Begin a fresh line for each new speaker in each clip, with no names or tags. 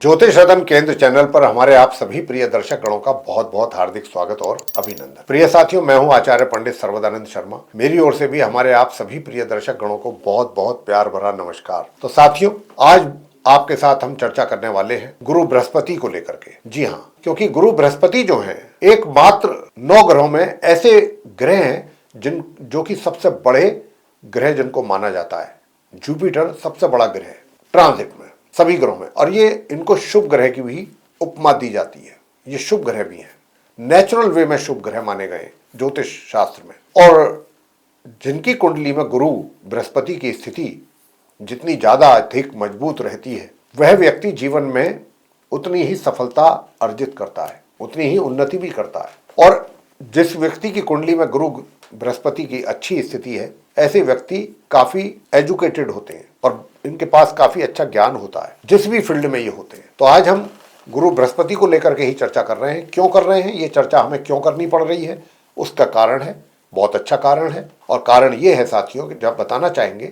ज्योतिष रतन केंद्र चैनल पर हमारे आप सभी प्रिय दर्शक गणों का बहुत बहुत हार्दिक स्वागत और अभिनंदन। प्रिय साथियों, मैं हूं आचार्य पंडित सर्वदानंद शर्मा। मेरी ओर से भी हमारे आप सभी प्रिय दर्शक गणों को बहुत बहुत प्यार भरा नमस्कार। तो साथियों, आज आपके साथ हम चर्चा करने वाले हैं गुरु बृहस्पति को लेकर के। जी हाँ, क्योंकि गुरु बृहस्पति जो है एकमात्र 9 ग्रहों में ऐसे ग्रह हैं जो कि सबसे बड़े ग्रह जिनको माना जाता है। जुपिटर सबसे बड़ा ग्रह है ट्रांजिट में सभी ग्रहों में, और ये इनको शुभ ग्रह की भी उपमा दी जाती है। ये शुभ ग्रह भी हैं, नेचुरल वे में शुभ ग्रह माने गए ज्योतिष शास्त्र में। और जिनकी कुंडली में गुरु बृहस्पति की स्थिति जितनी ज्यादा अधिक मजबूत रहती है, वह व्यक्ति जीवन में उतनी ही सफलता अर्जित करता है, उतनी ही उन्नति भी करता है। और जिस व्यक्ति की कुंडली में गुरु बृहस्पति की अच्छी स्थिति है, ऐसे व्यक्ति काफी एजुकेटेड होते हैं और इनके पास काफी अच्छा ज्ञान होता है, जिस भी फील्ड में ये होते हैं। तो आज हम गुरु बृहस्पति को लेकर के ही चर्चा कर रहे हैं। क्यों कर रहे हैं ये चर्चा, हमें क्यों करनी पड़ रही है, उसका कारण है, बहुत अच्छा कारण है। और कारण ये है साथियों कि जब बताना चाहेंगे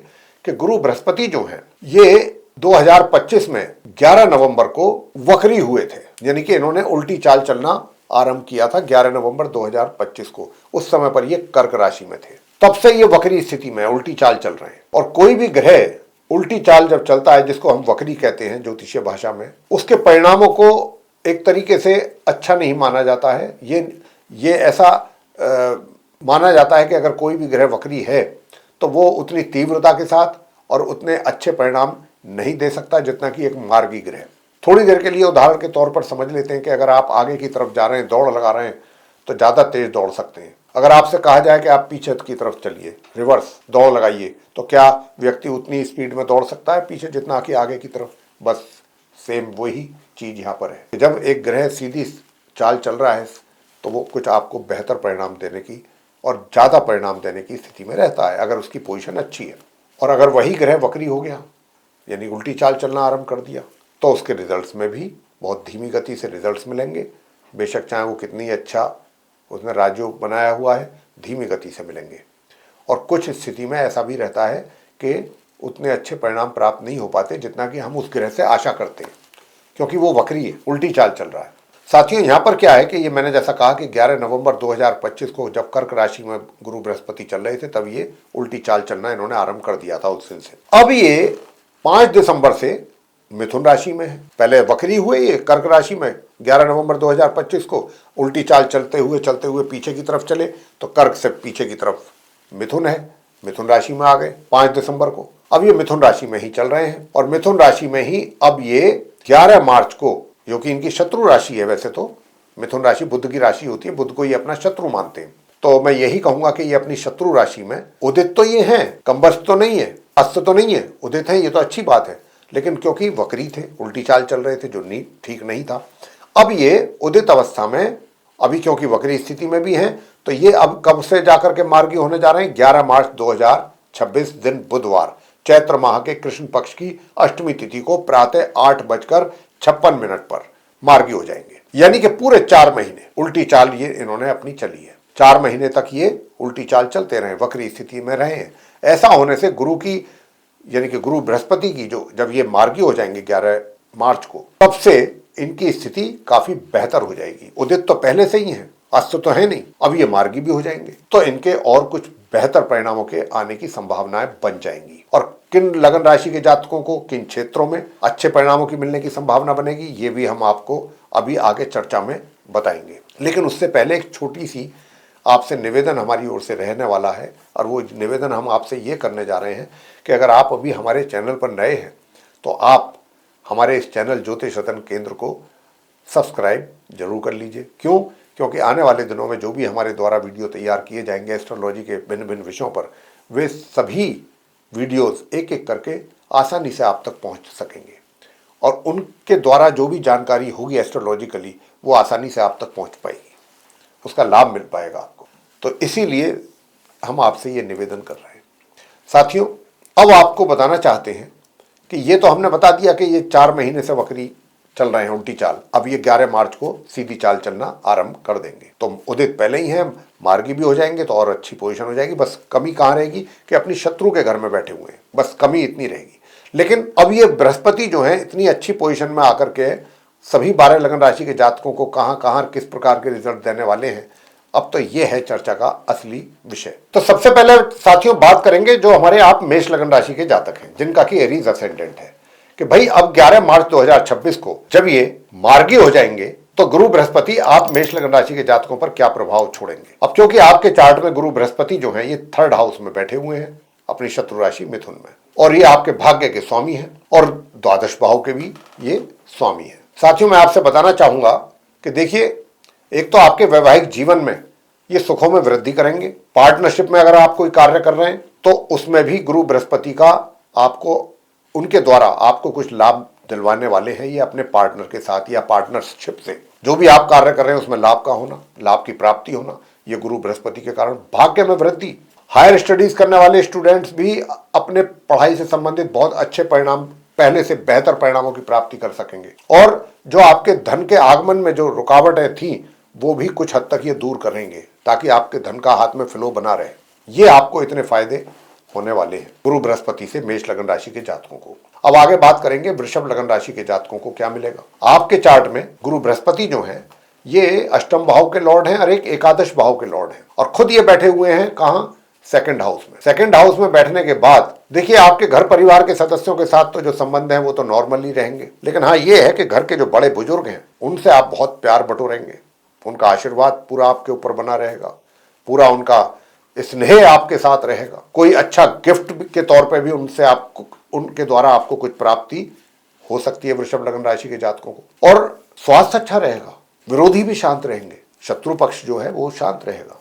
कि गुरु बृहस्पति जो है ये 2025 में 11 नवंबर को वक्री हुए थे, यानी कि इन्होंने उल्टी चाल चलना आरंभ किया था 11 नवंबर 2025 को। उस समय पर ये कर्क राशि में थे, तब से ये वक्री स्थिति में उल्टी चाल चल रहे हैं। और कोई भी ग्रह उल्टी चाल जब चलता है, जिसको हम वक्री कहते हैं ज्योतिषीय भाषा में, उसके परिणामों को एक तरीके से अच्छा नहीं माना जाता है। ये ऐसा माना जाता है कि अगर कोई भी ग्रह वक्री है तो वो उतनी तीव्रता के साथ और उतने अच्छे परिणाम नहीं दे सकता जितना कि एक मार्गी ग्रह। थोड़ी देर के लिए उदाहरण के तौर पर समझ लेते हैं कि अगर आप आगे की तरफ जा रहे हैं, दौड़ लगा रहे हैं, तो ज़्यादा तेज दौड़ सकते हैं। अगर आपसे कहा जाए कि आप पीछे की तरफ चलिए, रिवर्स दौड़ लगाइए, तो क्या व्यक्ति उतनी स्पीड में दौड़ सकता है पीछे जितना कि आगे की तरफ? बस सेम वही चीज यहाँ पर है। जब एक ग्रह सीधी चाल चल रहा है तो वो कुछ आपको बेहतर परिणाम देने की और ज़्यादा परिणाम देने की स्थिति में रहता है, अगर उसकी पोजीशन अच्छी है। और अगर वही ग्रह वक्री हो गया, यानी उल्टी चाल चलना आरंभ कर दिया, तो उसके रिजल्ट्स में भी बहुत धीमी गति से रिजल्ट्स मिलेंगे। बेशक चाहे वो कितनी अच्छा उसने राजयोग बनाया हुआ है, धीमी गति से मिलेंगे। और कुछ स्थिति में ऐसा भी रहता है कि उतने अच्छे परिणाम प्राप्त नहीं हो पाते जितना कि हम उस ग्रह से आशा करते हैं, क्योंकि वो वक्री है, उल्टी चाल चल रहा है। साथियों, यहाँ पर क्या है कि ये मैंने जैसा कहा कि 11 नवंबर 2025 को जब कर्क राशि में गुरु बृहस्पति चल रहे थे, तब ये उल्टी चाल चलना इन्होंने आरंभ कर दिया था उस दिन से। अब ये 5 दिसंबर से मिथुन राशि में है। पहले वक्री हुए ये कर्क राशि में 11 नवंबर 2025 को, उल्टी चाल चलते हुए पीछे की तरफ चले, तो कर्क से पीछे की तरफ मिथुन है, मिथुन राशि में आ गए 5 दिसंबर को। अब ये मिथुन राशि में ही चल रहे हैं, और मिथुन राशि में ही अब ये 11 मार्च को, जो कि इनकी शत्रु राशि है, वैसे तो मिथुन राशि बुध की राशि होती है, बुध को ये अपना शत्रु मानते हैं, तो मैं यही कहूंगा कि ये अपनी शत्रु राशि में उदित तो ये हैं, कम्बस्त तो नहीं है, अस्त तो नहीं है, उदित है, ये तो अच्छी बात है। लेकिन क्योंकि वक्री थे, उल्टी चाल चल रहे थे, जो ठीक नहीं था, अब ये उदित अवस्था में, अभी क्योंकि वक्री स्थिति में भी हैं, तो ये अब कब से जाकर के मार्गी होने जा रहे हैं? 11 मार्च 2026 दिन बुधवार, चैत्र माह के कृष्ण पक्ष की अष्टमी तिथि को प्रातः 8:56 पर मार्गी हो जाएंगे। यानी कि पूरे 4 महीने उल्टी चाल ये इन्होंने अपनी चली है। 4 महीने तक ये उल्टी चाल चलते रहे, वक्री स्थिति में रहे हैं। ऐसा होने से गुरु की, यानी कि गुरु बृहस्पति की, जो जब ये मार्गी हो जाएंगे 11 मार्च को, तब से इनकी स्थिति काफी बेहतर हो जाएगी। उदित तो पहले से ही है, अस्त तो है नहीं, अब ये मार्गी भी हो जाएंगे, तो इनके और कुछ बेहतर परिणामों के आने की संभावनाएं बन जाएंगी। और किन लगन राशि के जातकों को किन क्षेत्रों में अच्छे परिणामों की मिलने की संभावना बनेगी, ये भी हम आपको अभी आगे चर्चा में बताएंगे। लेकिन उससे पहले एक छोटी सी आपसे निवेदन हमारी ओर से रहने वाला है, और वो निवेदन हम आपसे ये करने जा रहे हैं कि अगर आप अभी हमारे चैनल पर नए हैं तो आप हमारे इस चैनल ज्योतिष रतन केंद्र को सब्सक्राइब जरूर कर लीजिए। क्यों? क्योंकि आने वाले दिनों में जो भी हमारे द्वारा वीडियो तैयार किए जाएंगे एस्ट्रोलॉजी के भिन्न भिन्न विषयों पर, वे सभी वीडियोस एक एक करके आसानी से आप तक पहुंच सकेंगे, और उनके द्वारा जो भी जानकारी होगी एस्ट्रोलॉजिकली, वो आसानी से आप तक पहुंच पाएगी, उसका लाभ मिल पाएगा आपको। तो इसीलिए हम आपसे ये निवेदन कर रहे हैं। साथियों, अब आपको बताना चाहते हैं कि ये तो हमने बता दिया कि ये 4 महीने से वक्री चल रहे हैं उल्टी चाल, अब ये 11 मार्च को सीधी चाल चलना आरंभ कर देंगे। तो उदित पहले ही है, मार्गी भी हो जाएंगे, तो और अच्छी पोजीशन हो जाएगी। बस कमी कहाँ रहेगी कि अपनी शत्रु के घर में बैठे हुए हैं, बस कमी इतनी रहेगी। लेकिन अब ये बृहस्पति जो है इतनी अच्छी पोजीशन में आकर के सभी 12 लगन राशि के जातकों को कहां कहां किस प्रकार के रिजल्ट देने वाले हैं, अब तो ये है चर्चा का असली विषय। तो सबसे पहले साथियों बात करेंगे जो हमारे आप मेष लगन राशि के जातक हैं, जिनका कि एरीज असेंडेंट है, कि भाई अब 11 मार्च 2026 को जब ये मार्गी हो जाएंगे तो गुरु बृहस्पति आप मेष लगन राशि के जातकों पर क्या प्रभाव छोड़ेंगे। अब क्योंकि आपके चार्ट में गुरु बृहस्पति जो है ये 3rd हाउस में बैठे हुए हैं अपनी शत्रु राशि मिथुन में, और ये आपके भाग्य के स्वामी हैं और द्वादश भाव के भी ये स्वामी है। साथियों मैं आपसे बताना चाहूंगा कि देखिए, एक तो आपके वैवाहिक जीवन में ये सुखों में वृद्धि करेंगे। पार्टनरशिप में अगर आप कोई कार्य कर रहे हैं तो उसमें भी गुरु बृहस्पति का आपको उनके द्वारा आपको कुछ लाभ दिलवाने वाले हैं। ये अपने पार्टनर के साथ या पार्टनरशिप से जो भी आप कार्य कर रहे हैं उसमें लाभ का होना, लाभ की प्राप्ति होना, ये गुरु बृहस्पति के कारण भाग्य में वृद्धि। हायर स्टडीज करने वाले स्टूडेंट्स भी अपने पढ़ाई से संबंधित बहुत अच्छे परिणाम, पहले से बेहतर परिणामों की प्राप्ति कर सकेंगे, और जो आपके धन के आगमन में जो रुकावटें थी वो भी कुछ हद तक ये दूर करेंगे ताकि आपके धन का हाथ में फ्लो बना रहे। ये आपको इतने फायदे होने वाले हैं गुरु बृहस्पति से मेष लगन राशि के जातकों को। अब आगे बात करेंगे वृषभ लगन राशि के जातकों को क्या मिलेगा। आपके चार्ट में गुरु बृहस्पति जो है ये अष्टम भाव के लॉर्ड हैं और एक एकादश भाव के लॉर्ड हैं, और खुद ये बैठे हुए हैं कहां, 2nd हाउस में। 2nd हाउस में बैठने के बाद देखिए आपके घर परिवार के सदस्यों के साथ तो जो संबंध है वो तो नॉर्मली रहेंगे, लेकिन हाँ ये है कि घर के जो बड़े बुजुर्ग हैं उनसे आप बहुत प्यार बटोरेंगे, उनका आशीर्वाद पूरा आपके ऊपर बना रहेगा, पूरा उनका स्नेह आपके साथ रहेगा। कोई अच्छा गिफ्ट के तौर पे भी उनसे आपको, उनके द्वारा आपको कुछ प्राप्ति हो सकती है वृषभ लगन राशि के जातकों को। और स्वास्थ्य अच्छा रहेगा, विरोधी भी शांत रहेंगे, शत्रु पक्ष जो है वो शांत रहेगा।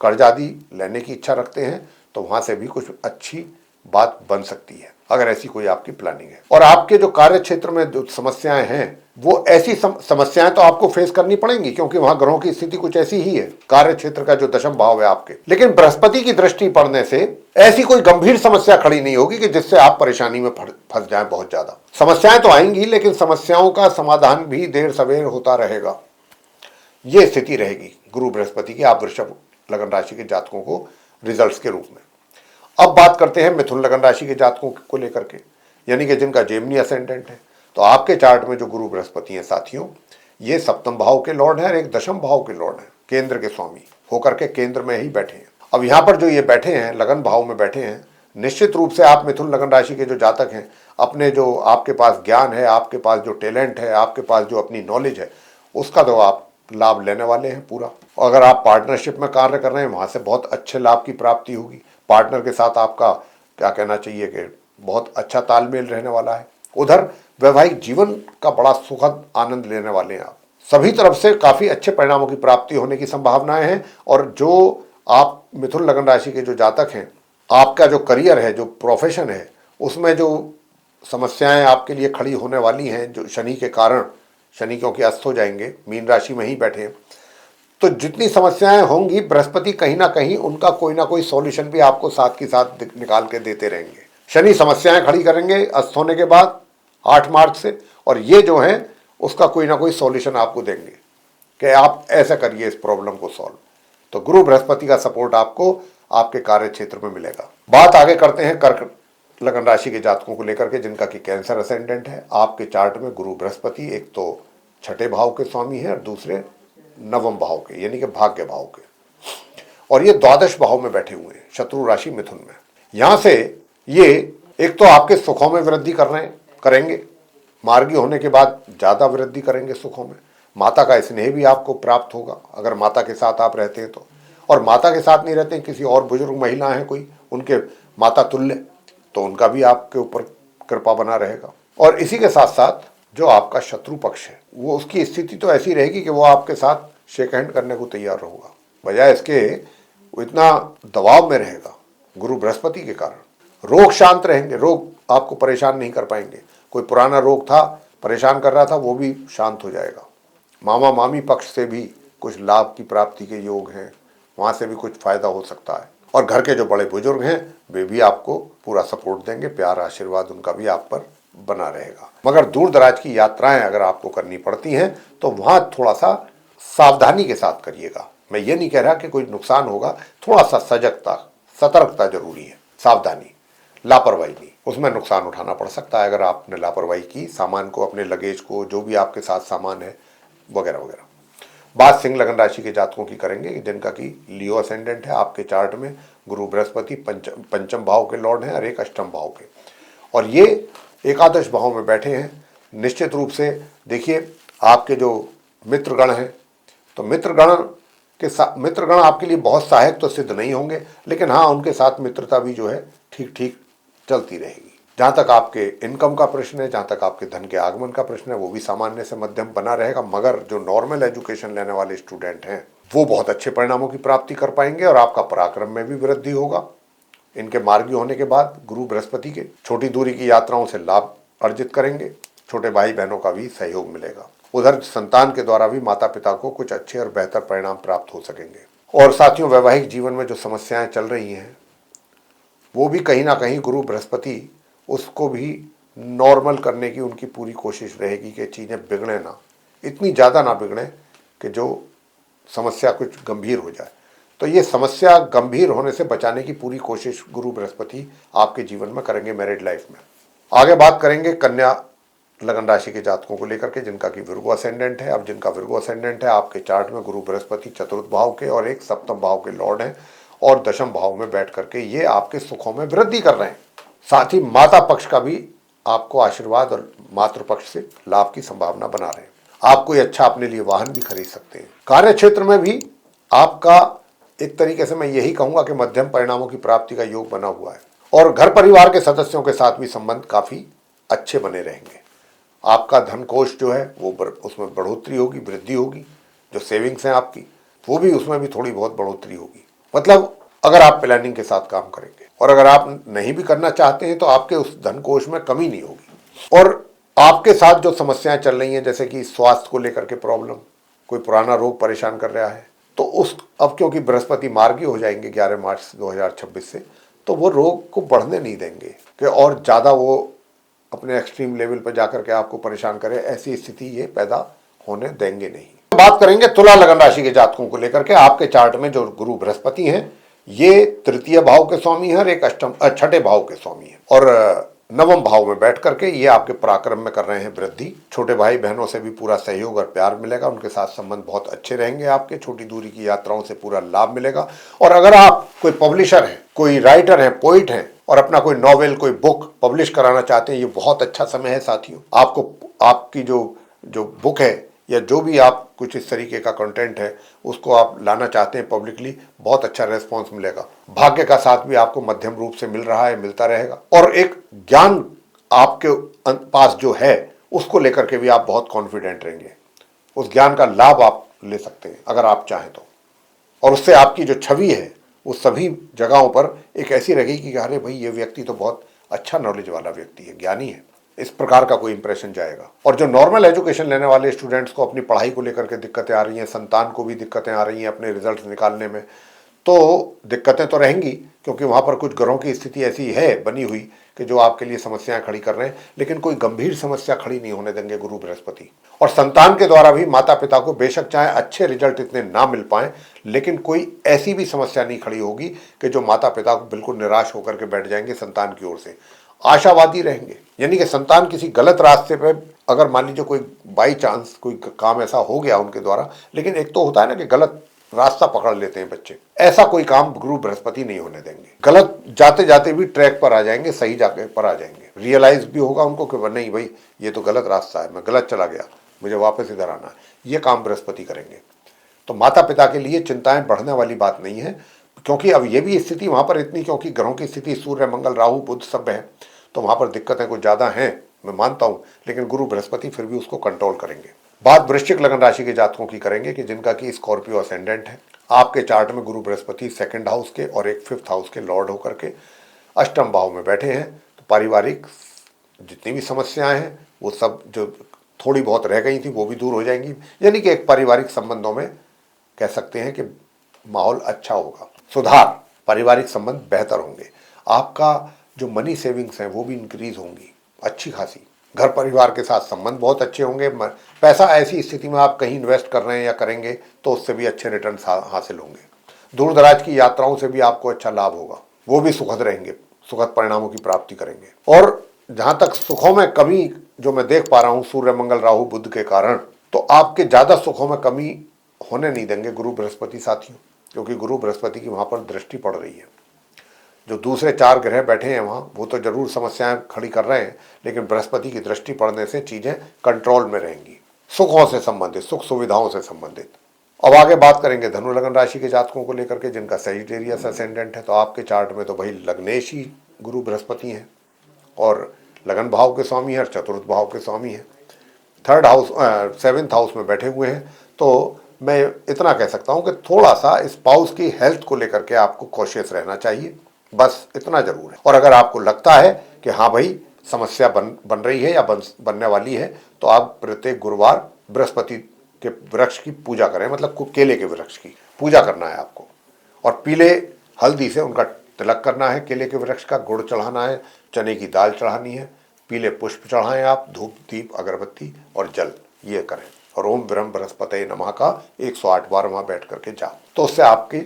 कर्ज आदि लेने की इच्छा रखते हैं तो वहां से भी कुछ अच्छी बात बन सकती है अगर ऐसी कोई आपकी प्लानिंग है। और आपके जो कार्य क्षेत्र में जो समस्याएं हैं वो ऐसी समस्याएं तो आपको फेस करनी पड़ेंगी क्योंकि वहां ग्रहों की स्थिति कुछ ऐसी ही है, कार्य क्षेत्र का जो दशम भाव है आपके। लेकिन बृहस्पति की दृष्टि पड़ने से ऐसी कोई गंभीर समस्या खड़ी नहीं होगी कि जिससे आप परेशानी में फंस जाएं। बहुत ज्यादा समस्याएं तो आएंगी लेकिन समस्याओं का समाधान भी देर सवेर होता रहेगा। ये स्थिति रहेगी गुरु बृहस्पति की आप वृषभ लगन राशि के जातकों को रिजल्ट्स के रूप में। अब बात करते हैं मिथुन लगन राशि के जातकों को लेकर के, यानी कि जिनका जेमिनी असेंडेंट है। तो आपके चार्ट में जो गुरु बृहस्पति हैं साथियों, ये 7म भाव के लॉर्ड हैं और एक 10म भाव के लॉर्ड हैं, केंद्र के स्वामी होकर के केंद्र में ही बैठे हैं। अब यहाँ पर जो ये बैठे हैं लगन भाव में बैठे हैं, निश्चित रूप से आप मिथुन लगन राशि के जो जातक हैं, अपने जो आपके पास ज्ञान है, आपके पास जो टैलेंट है, आपके पास जो अपनी नॉलेज है, उसका तो आप लाभ लेने वाले हैं पूरा। अगर आप पार्टनरशिप में कार्य कर रहे हैं वहां से बहुत अच्छे लाभ की प्राप्ति होगी। पार्टनर के साथ आपका क्या कहना चाहिए कि बहुत अच्छा तालमेल रहने वाला है। उधर वैवाहिक जीवन का बड़ा सुखद आनंद लेने वाले हैं आप। सभी तरफ से काफी अच्छे परिणामों की प्राप्ति होने की संभावनाएं हैं। और जो आप मिथुन लगन राशि के जो जातक हैं, आपका जो करियर है, जो प्रोफेशन है, उसमें जो समस्याएं आपके लिए खड़ी होने वाली हैं, जो शनि के कारण, शनि क्योंकि अस्त हो जाएंगे, मीन राशि में ही बैठे हैं, तो जितनी समस्याएं होंगी बृहस्पति कहीं ना कहीं उनका कोई ना कोई सॉल्यूशन भी आपको साथ के साथ निकाल के देते रहेंगे। शनि समस्याएं खड़ी करेंगे अस्त होने के बाद 8 मार्च से, और ये जो है उसका कोई ना कोई सॉल्यूशन आपको देंगे कि आप ऐसा करिए इस प्रॉब्लम को सॉल्व। तो गुरु बृहस्पति का सपोर्ट आपको आपके कार्य क्षेत्र में मिलेगा। बात आगे करते हैं कर्क लगन राशि के जातकों को लेकर के, जिनका कि कैंसर असेंडेंट है। आपके चार्ट में गुरु बृहस्पति एक तो 6ठे भाव के स्वामी है और दूसरे 9वें भाव के, यानी कि भाग्य भाव के, और ये द्वादश भाव में बैठे हुए हैं, शत्रु राशि मिथुन में। यहां से ये एक तो आपके सुखों में वृद्धि करेंगे, मार्गी होने के बाद ज्यादा वृद्धि करेंगे सुखों में। माता का स्नेह भी आपको प्राप्त होगा अगर माता के साथ आप रहते हैं तो, और माता के साथ नहीं रहते हैं, किसी और बुजुर्ग महिला है कोई, उनके माता तुल्य, तो उनका भी आपके ऊपर कृपा बना रहेगा। और इसी के साथ साथ जो आपका शत्रु पक्ष है वो, उसकी स्थिति तो ऐसी रहेगी कि वो आपके साथ शेक हैंड करने को तैयार होगा, बजाय इसके वो इतना दबाव में रहेगा गुरु बृहस्पति के कारण। रोग शांत रहेंगे, रोग आपको परेशान नहीं कर पाएंगे। कोई पुराना रोग था परेशान कर रहा था वो भी शांत हो जाएगा। मामा मामी पक्ष से भी कुछ लाभ की प्राप्ति के योग हैं, वहां से भी कुछ फायदा हो सकता है। और घर के जो बड़े बुजुर्ग हैं वे भी आपको पूरा सपोर्ट देंगे, प्यार आशीर्वाद उनका भी आप पर बना रहेगा। मगर दूर दराज की यात्राएं अगर आपको करनी पड़ती हैं तो वहां थोड़ा सा सावधानी के साथ करिएगा। मैं ये नहीं कह रहा कि कोई नुकसान होगा, थोड़ा सा सजगता, सतर्कता जरूरी है, सावधानी, लापरवाही नहीं। उसमें नुकसान उठाना पड़ सकता है अगर आपने लापरवाही की, सामान को, अपने लगेज को, जो भी आपके साथ सामान है वगैरह वगैरह। बात सिंह लगन राशि के जातकों की करेंगे जिनका कि लियो असेंडेंट है। आपके चार्ट में गुरु बृहस्पति पंचम भाव के लॉर्ड हैं और एक अष्टम भाव के, और ये एकादश भाव में बैठे हैं। निश्चित रूप से देखिए, आपके जो मित्रगण हैं, तो मित्रगण आपके लिए बहुत सहायक तो सिद्ध नहीं होंगे, लेकिन हाँ, उनके साथ मित्रता भी जो है ठीक ठीक चलती रहेगी। जहाँ तक आपके इनकम का प्रश्न है, जहाँ तक आपके धन के आगमन का प्रश्न है, वो भी सामान्य से मध्यम बना रहेगा। मगर जो नॉर्मल एजुकेशन लेने वाले स्टूडेंट हैं वो बहुत अच्छे परिणामों की प्राप्ति कर पाएंगे और आपका पराक्रम में भी वृद्धि होगा। इनके मार्गी होने के बाद गुरु बृहस्पति के छोटी दूरी की यात्राओं से लाभ अर्जित करेंगे। छोटे भाई बहनों का भी सहयोग मिलेगा। उधर संतान के द्वारा भी माता पिता को कुछ अच्छे और बेहतर परिणाम प्राप्त हो सकेंगे। और साथियों, वैवाहिक जीवन में जो समस्याएं चल रही हैं वो भी कहीं ना कहीं गुरु बृहस्पति उसको भी नॉर्मल करने की उनकी पूरी कोशिश रहेगी कि चीज़ें बिगड़े ना, इतनी ज़्यादा ना बिगड़े कि जो समस्या कुछ गंभीर हो जाए। तो ये समस्या गंभीर होने से बचाने की पूरी कोशिश गुरु बृहस्पति आपके जीवन में करेंगे मैरिड लाइफ में। आगे बात करेंगे कन्या लगन राशि के जातकों को लेकर के जिनका कि विर्गो असेंडेंट है। अब जिनका विर्गो असेंडेंट है, आपके चार्ट में गुरु बृहस्पति चतुर्थ भाव के और एक सप्तम भाव के लॉर्ड हैं और दशम भाव में बैठ करके ये आपके सुखों में वृद्धि कर रहे हैं। साथ ही माता पक्ष का भी आपको आशीर्वाद और मातृ पक्ष से लाभ की संभावना बना रहे हैं। आप कोई अच्छा अपने लिए वाहन भी खरीद सकते हैं। कार्य क्षेत्र में भी आपका एक तरीके से मैं यही कहूंगा कि मध्यम परिणामों की प्राप्ति का योग बना हुआ है और घर परिवार के सदस्यों के साथ भी संबंध काफी अच्छे बने रहेंगे। आपका धन कोष जो है वो उसमें बढ़ोतरी होगी, वृद्धि होगी। जो सेविंग्स हैं आपकी, वो भी उसमें भी थोड़ी बहुत बढ़ोतरी होगी। मतलब अगर आप प्लानिंग के साथ काम करेंगे, और अगर आप नहीं भी करना चाहते हैं तो आपके उस धन कोष में कमी नहीं होगी। और आपके साथ जो समस्याएं चल रही हैं, जैसे कि स्वास्थ्य को लेकर के प्रॉब्लम, कोई पुराना रोग परेशान कर रहा है, तो उस अब क्योंकि बृहस्पति मार्गी हो जाएंगे 11 मार्च 2026 से, तो वो रोग को बढ़ने नहीं देंगे कि और ज़्यादा वो अपने एक्सट्रीम लेवल पर जाकर के आपको परेशान करे, ऐसी स्थिति ये पैदा होने देंगे नहीं। बात करेंगे तुला लगन राशि के जातकों को लेकर के। आपके चार्ट में जो गुरु बृहस्पति हैं ये तृतीय भाव के स्वामी हैं और एक छठे भाव के स्वामी हैं और नवम भाव में बैठ करके ये आपके पराक्रम में कर रहे हैं वृद्धि। छोटे भाई बहनों से भी पूरा सहयोग और प्यार मिलेगा, उनके साथ संबंध बहुत अच्छे रहेंगे। आपके छोटी दूरी की यात्राओं से पूरा लाभ मिलेगा। और अगर आप कोई पब्लिशर हैं, कोई राइटर हैं, पोइट हैं और अपना कोई नॉवेल, कोई बुक पब्लिश कराना चाहते हैं, ये बहुत अच्छा समय है साथियों। आपको आपकी जो बुक है या जो भी आप कुछ इस तरीके का कंटेंट है उसको आप लाना चाहते हैं पब्लिकली, बहुत अच्छा रेस्पॉन्स मिलेगा। भाग्य का साथ भी आपको मध्यम रूप से मिल रहा है, मिलता रहेगा। और एक ज्ञान आपके पास जो है उसको लेकर के भी आप बहुत कॉन्फिडेंट रहेंगे। उस ज्ञान का लाभ आप ले सकते हैं अगर आप चाहें तो, और उससे आपकी जो छवि है वो सभी जगहों पर एक ऐसी रहेगी कि अरे भाई, ये व्यक्ति तो बहुत अच्छा नॉलेज वाला व्यक्ति है, ज्ञानी है, इस प्रकार का कोई इंप्रेशन जाएगा। और जो नॉर्मल एजुकेशन लेने वाले स्टूडेंट्स को अपनी पढ़ाई को लेकर के दिक्कतें आ रही हैं, संतान को भी दिक्कतें आ रही हैं अपने रिजल्ट निकालने में, तो दिक्कतें तो रहेंगी क्योंकि वहाँ पर कुछ ग्रहों की स्थिति ऐसी है बनी हुई कि जो आपके लिए समस्याएं खड़ी कर रहे हैं, लेकिन कोई गंभीर समस्या खड़ी नहीं होने देंगे गुरु बृहस्पति। और संतान के द्वारा भी माता पिता को बेशक चाहे अच्छे रिजल्ट इतने ना मिल पाए, लेकिन कोई ऐसी भी समस्या नहीं खड़ी होगी कि जो माता पिता को बिल्कुल निराश होकर के बैठ जाएंगे। संतान की ओर से आशावादी रहेंगे, यानी कि संतान किसी गलत रास्ते पे अगर मान लीजिए कोई बाई चांस कोई काम ऐसा हो गया उनके द्वारा, लेकिन एक तो होता है ना कि गलत रास्ता पकड़ लेते हैं बच्चे, ऐसा कोई काम गुरु बृहस्पति नहीं होने देंगे। गलत जाते जाते भी ट्रैक पर आ जाएंगे, सही जाके पर आ जाएंगे। रियलाइज भी होगा उनको कि नहीं भाई, ये तो गलत रास्ता है, मैं गलत चला गया, मुझे वापस इधर आना है। ये काम बृहस्पति करेंगे। तो माता पिता के लिए चिंताएं बढ़ने वाली बात नहीं है, क्योंकि अब ये भी स्थिति वहां पर इतनी, क्योंकि ग्रहों की स्थिति सूर्य मंगल राहु बुध सब है, तो वहां पर दिक्कतें कुछ ज्यादा हैं, मैं मानता हूं, लेकिन गुरु बृहस्पति फिर भी उसको कंट्रोल करेंगे। बात वृश्चिक लगन राशि के जातकों की करेंगे कि जिनका कि स्कॉर्पियो असेंडेंट है। आपके चार्ट में गुरु बृहस्पति सेकंड हाउस के और एक फिफ्थ हाउस के लॉर्ड होकर के अष्टम भाव में बैठे हैं। तो पारिवारिक जितनी भी समस्याएं हैं वो सब जो थोड़ी बहुत रह गई थी वो भी दूर हो जाएंगी, यानी कि एक पारिवारिक संबंधों में कह सकते हैं कि माहौल अच्छा होगा, सुधार, पारिवारिक संबंध बेहतर होंगे। आपका जो मनी सेविंग्स हैं वो भी इंक्रीज होंगी अच्छी खासी। घर परिवार के साथ संबंध बहुत अच्छे होंगे। पैसा ऐसी स्थिति में आप कहीं इन्वेस्ट कर रहे हैं या करेंगे तो उससे भी अच्छे रिटर्न हासिल होंगे। दूर दराज की यात्राओं से भी आपको अच्छा लाभ होगा, वो भी सुखद रहेंगे, सुखद परिणामों की प्राप्ति करेंगे। और जहां तक सुखों में कमी जो मैं देख पा रहा हूं सूर्य मंगल राहु बुध के कारण, तो आपके ज्यादा सुखों में कमी होने नहीं देंगे गुरु बृहस्पति साथियों, क्योंकि गुरु बृहस्पति की वहां पर दृष्टि पड़ रही है। जो दूसरे 4 ग्रह बैठे हैं वहां, वो तो जरूर समस्याएं खड़ी कर रहे हैं, लेकिन बृहस्पति की दृष्टि पड़ने से चीजें कंट्रोल में रहेंगी, सुखों से संबंधित, सुख सुविधाओं से संबंधित। अब आगे बात करेंगे धनु लगन राशि के जातकों को लेकर के जिनका सजिटेरियस असेंडेंट है। तो आपके चार्ट में तो भाई लग्नेश ही गुरु बृहस्पति हैं और लगन भाव के स्वामी है और चतुर्थ भाव के स्वामी है, 7th हाउस में बैठे हुए हैं। तो मैं इतना कह सकता हूं कि थोड़ा सा स्पाउस की हेल्थ को लेकर के आपको कॉशियस रहना चाहिए, बस इतना जरूर है। और अगर आपको लगता है कि हाँ भाई समस्या बन रही है या बनने वाली है, तो आप प्रत्येक गुरुवार बृहस्पति के वृक्ष की पूजा करें, मतलब केले के वृक्ष की पूजा करना है आपको, और पीले हल्दी से उनका तिलक करना है, केले के वृक्ष का गुड़ चढ़ाना है, चने की दाल चढ़ानी है, पीले पुष्प चढ़ाएं आप, धूप दीप अगरबत्ती और जल, ये करें। और ओम ब्रह्म बृहस्पति नमः का 108 बार वहां बैठ करके जाप, तो उससे आपकी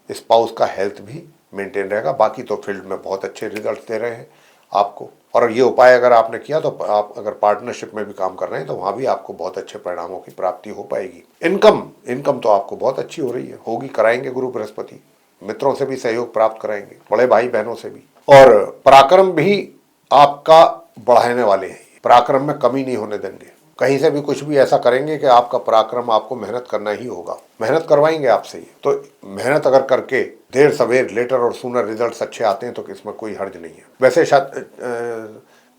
स्पाउस का हेल्थ भी मेंटेन रहेगा। बाकी तो फील्ड में बहुत अच्छे रिजल्ट दे रहे हैं आपको। और ये उपाय अगर आपने किया तो आप अगर पार्टनरशिप में भी काम कर रहे हैं तो वहां भी आपको बहुत अच्छे परिणामों की प्राप्ति हो पाएगी। इनकम तो आपको बहुत अच्छी हो रही है, होगी, कराएंगे गुरु बृहस्पति, मित्रों से भी सहयोग प्राप्त कराएंगे, बड़े भाई बहनों से भी। और पराक्रम भी आपका बढ़ाने वाले हैं, पराक्रम में कमी नहीं होने देंगे। कहीं से भी कुछ भी ऐसा करेंगे कि आपका पराक्रम, आपको मेहनत करना ही होगा, मेहनत करवाएंगे आपसे। तो मेहनत अगर करके देर सवेर, लेटर और सूनर रिजल्ट्स अच्छे आते हैं तो इसमें कोई हर्ज नहीं है। वैसे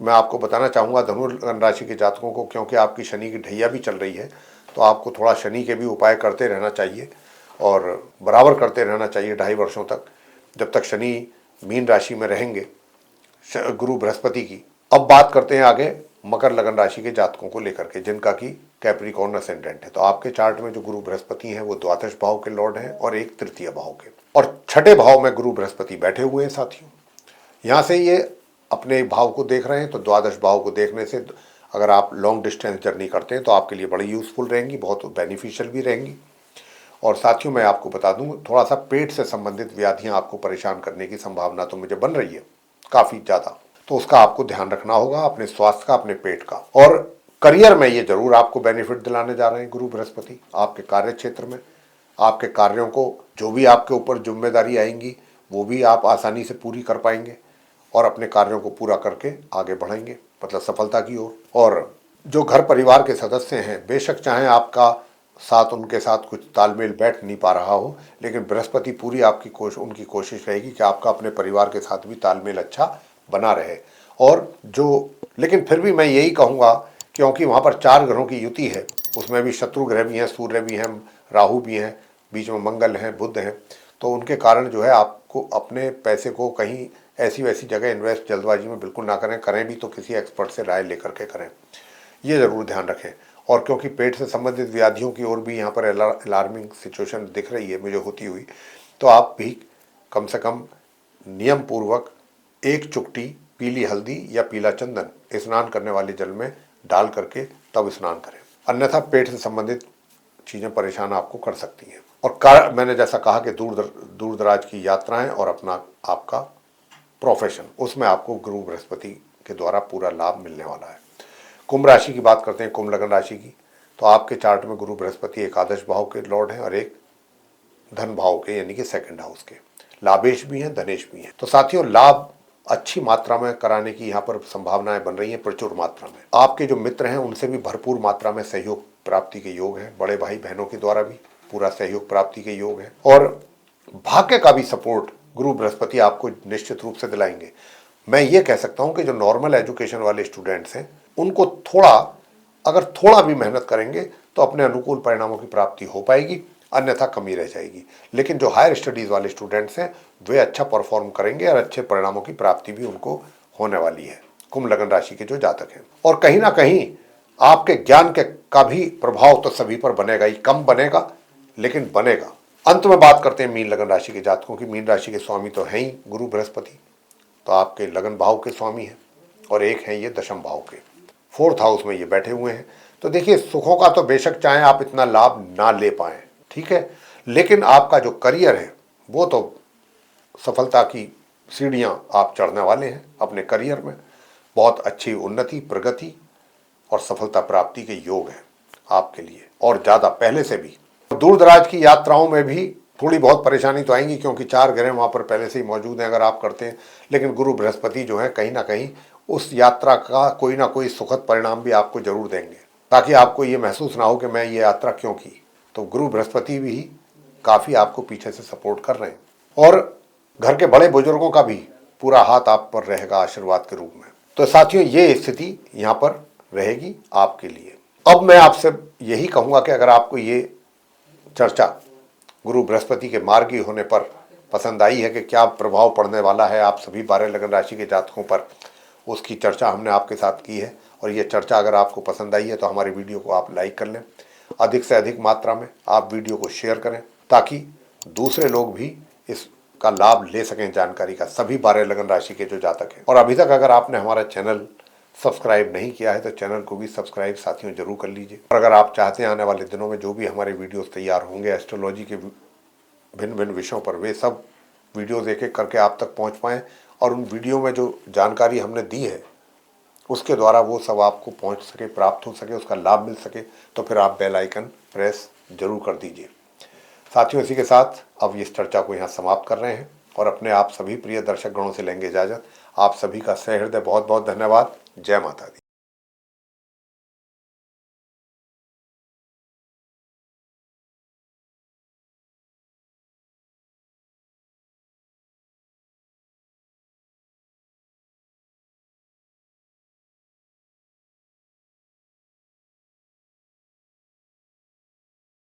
मैं आपको बताना चाहूँगा धनु लगन राशि के जातकों को, क्योंकि आपकी शनि की ढैया भी चल रही है, तो आपको थोड़ा शनि के भी उपाय करते रहना चाहिए और बराबर करते रहना चाहिए 2.5 वर्षों तक, जब तक शनि मीन राशि में रहेंगे गुरु बृहस्पति की। अब बात करते हैं आगे मकर लगन राशि के जातकों को लेकर के जिनका की कैप्रिकॉर्न असेंडेंट है। तो आपके चार्ट में जो गुरु बृहस्पति हैं वो द्वादश भाव के लॉर्ड हैं और एक तृतीय भाव के, और 6ठे भाव में गुरु बृहस्पति बैठे हुए हैं साथियों। यहाँ से ये अपने भाव को देख रहे हैं, तो द्वादश भाव को देखने से अगर आप लॉन्ग डिस्टेंस जर्नी करते हैं तो आपके लिए बड़ी यूजफुल रहेंगी, बहुत बेनिफिशियल भी रहेंगी। और साथियों मैं आपको बता दूं, थोड़ा सा पेट से संबंधित व्याधियां आपको परेशान करने की संभावना तो मुझे बन रही है काफी ज्यादा, तो उसका आपको ध्यान रखना होगा, अपने स्वास्थ्य का, अपने पेट का। और करियर में ये जरूर आपको बेनिफिट दिलाने जा रहे हैं गुरु बृहस्पति। आपके कार्य क्षेत्र में आपके कार्यों को, जो भी आपके ऊपर जिम्मेदारी आएंगी वो भी आप आसानी से पूरी कर पाएंगे और अपने कार्यों को पूरा करके आगे बढ़ेंगे, मतलब सफलता की ओर। और जो घर परिवार के सदस्य हैं, बेशक चाहे आपका साथ उनके साथ कुछ तालमेल बैठ नहीं पा रहा हो, लेकिन बृहस्पति पूरी आपकी उनकी कोशिश रहेगी कि आपका अपने परिवार के साथ भी तालमेल अच्छा बना रहे। और जो, लेकिन फिर भी मैं यही कहूँगा, क्योंकि वहाँ पर 4 ग्रहों की युति है, उसमें भी शत्रु ग्रह भी हैं, सूर्य भी हैं, राहु भी हैं, बीच में मंगल हैं, बुध हैं, तो उनके कारण जो है आपको अपने पैसे को कहीं ऐसी वैसी जगह इन्वेस्ट जल्दबाजी में बिल्कुल ना करें, करें भी तो किसी एक्सपर्ट से राय लेकर के करें, ये ज़रूर ध्यान रखें। और क्योंकि पेट से संबंधित व्याधियों की ओर भी यहाँ पर अलार्मिंग सिचुएशन दिख रही है मुझे होती हुई, तो आप भी कम से कम नियम पूर्वक 1 चुटकी पीली हल्दी या पीला चंदन स्नान करने वाले जल में डाल करके तब स्नान करें, अन्यथा पेट से संबंधित चीज़ें परेशान आपको कर सकती हैं। और मैंने जैसा कहा कि दूर दराज की यात्राएं और अपना आपका प्रोफेशन, उसमें आपको गुरु बृहस्पति के द्वारा पूरा लाभ मिलने वाला है। कुंभ राशि की बात करते हैं, कुंभ लगन राशि की। तो आपके चार्ट में गुरु बृहस्पति एकादश भाव के लॉर्ड हैं और एक धन भाव के यानी कि 2nd हाउस के, लाभेश भी हैं, धनेश भी हैं। तो साथियों लाभ अच्छी मात्रा में कराने की यहाँ पर संभावनाएं बन रही हैं, प्रचुर मात्रा में। आपके जो मित्र हैं उनसे भी भरपूर मात्रा में सहयोग प्राप्ति के योग है, बड़े भाई बहनों के द्वारा भी पूरा सहयोग प्राप्ति के योग है। और भाग्य का भी सपोर्ट गुरु बृहस्पति आपको निश्चित रूप से दिलाएंगे। मैं ये कह सकता हूँ कि जो नॉर्मल एजुकेशन वाले स्टूडेंट्स हैं उनको अगर थोड़ा भी मेहनत करेंगे तो अपने अनुकूल परिणामों की प्राप्ति हो पाएगी, अन्यथा कमी रह जाएगी। लेकिन जो हायर स्टडीज वाले स्टूडेंट्स हैं वे अच्छा परफॉर्म करेंगे और अच्छे परिणामों की प्राप्ति भी उनको होने वाली है, कुंभ लगन राशि के जो जातक हैं। और कहीं ना कहीं आपके ज्ञान का भी प्रभाव तो सभी पर बनेगा ही, कम बनेगा लेकिन बनेगा। अंत में बात करते हैं मीन लगन राशि के जातकों की। मीन राशि के स्वामी तो हैं ही गुरु बृहस्पति, तो आपके लगन भाव के स्वामी हैं, और एक हैं ये दशम भाव के, 4th हाउस में ये बैठे हुए हैं। तो देखिए सुखों का तो बेशक चाहे आप इतना लाभ ना ले पाएं, ठीक है, लेकिन आपका जो करियर है वो तो सफलता की सीढ़ियां आप चढ़ने वाले हैं अपने करियर में। बहुत अच्छी उन्नति, प्रगति और सफलता प्राप्ति के योग हैं आपके लिए, और ज़्यादा पहले से भी। दूर दराज की यात्राओं में भी थोड़ी बहुत परेशानी तो आएंगी, क्योंकि 4 ग्रह वहाँ पर पहले से ही मौजूद हैं अगर आप करते हैं। लेकिन गुरु बृहस्पति जो है कहीं ना कहीं उस यात्रा का कोई ना कोई सुखद परिणाम भी आपको जरूर देंगे, ताकि आपको ये महसूस ना हो कि मैं ये यात्रा क्यों की। तो गुरु बृहस्पति भी काफ़ी आपको पीछे से सपोर्ट कर रहे हैं, और घर के बड़े बुजुर्गों का भी पूरा हाथ आप पर रहेगा आशीर्वाद के रूप में। तो साथियों, ये स्थिति यहाँ पर रहेगी आपके लिए। अब मैं आपसे यही कहूँगा कि अगर आपको ये चर्चा गुरु बृहस्पति के मार्गी होने पर पसंद आई है कि क्या प्रभाव पड़ने वाला है आप सभी 12 लगन राशि के जातकों पर, उसकी चर्चा हमने आपके साथ की है। और ये चर्चा अगर आपको पसंद आई है तो हमारी वीडियो को आप लाइक कर लें, अधिक से अधिक मात्रा में आप वीडियो को शेयर करें, ताकि दूसरे लोग भी इसका लाभ ले सकें, जानकारी का, सभी 12 लगन राशि के जो जातक हैं। और अभी तक अगर आपने हमारा चैनल सब्सक्राइब नहीं किया है तो चैनल को भी सब्सक्राइब साथियों जरूर कर लीजिए। और अगर आप चाहते हैं आने वाले दिनों में जो भी हमारे वीडियोस तैयार होंगे एस्ट्रोलॉजी के भिन्न भिन्न विषयों पर, वे सब वीडियोस एक एक करके आप तक पहुंच पाएँ, और उन वीडियो में जो जानकारी हमने दी है उसके द्वारा वो सब आपको पहुंच सके, प्राप्त हो सके, उसका लाभ मिल सके, तो फिर आप बेल आइकन प्रेस जरूर कर दीजिए। साथियों, इसी के साथ अब इस चर्चा को यहाँ समाप्त कर रहे हैं और अपने आप सभी प्रिय दर्शक गणों से लेंगे इजाजत। आप सभी का सहृदय बहुत बहुत धन्यवाद। जय माता दी।